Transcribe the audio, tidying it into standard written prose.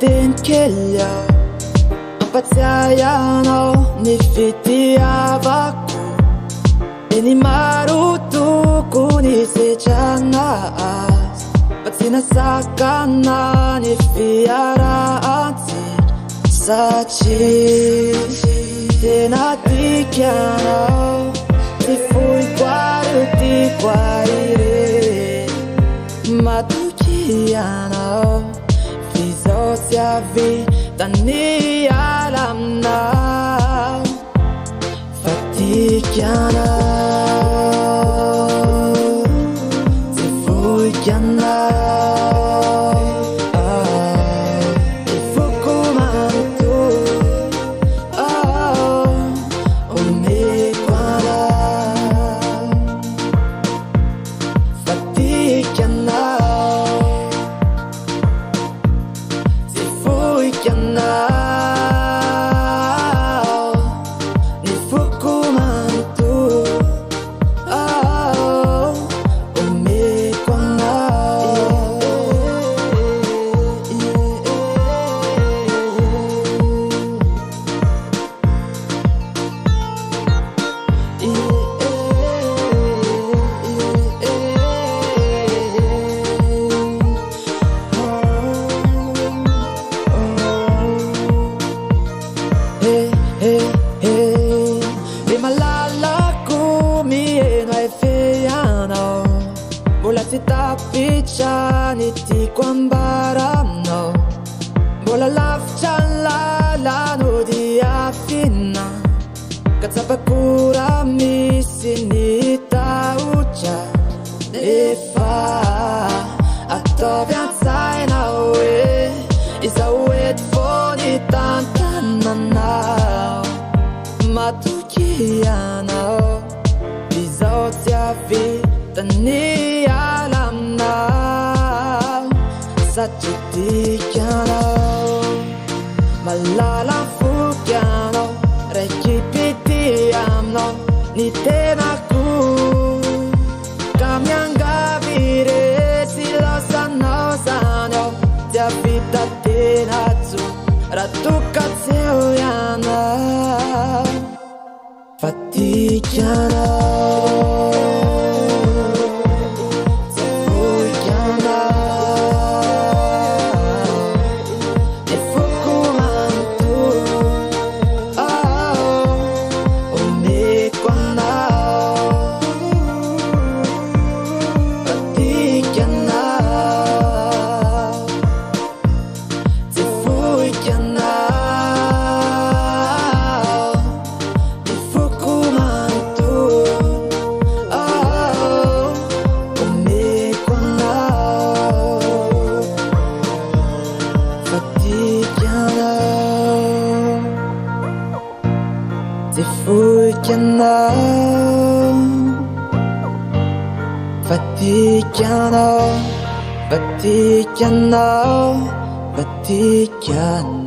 din kille ang patsayano ni fitiavako ini marutuko ni sejanas pag sinasakana ni fiaraansi sa tinatikyano ti fui quarti quarire matukiano fizosia vita ni alam na fatikiano ti fui kiano Tapichan iti kwambarano bola lafchan la lano di affina katsapakura misinita ucha nefa atobian saina we is a wait for the tantanana matukiano bizotia vita ni alam na sa chitikyano malalafukyano rekipitiamno ni tenaku kamyang gavire silo sano sano tia vita tenatsu ratukatseuryana fatikyano Fatikiano, Fatikiano, Fatikiano.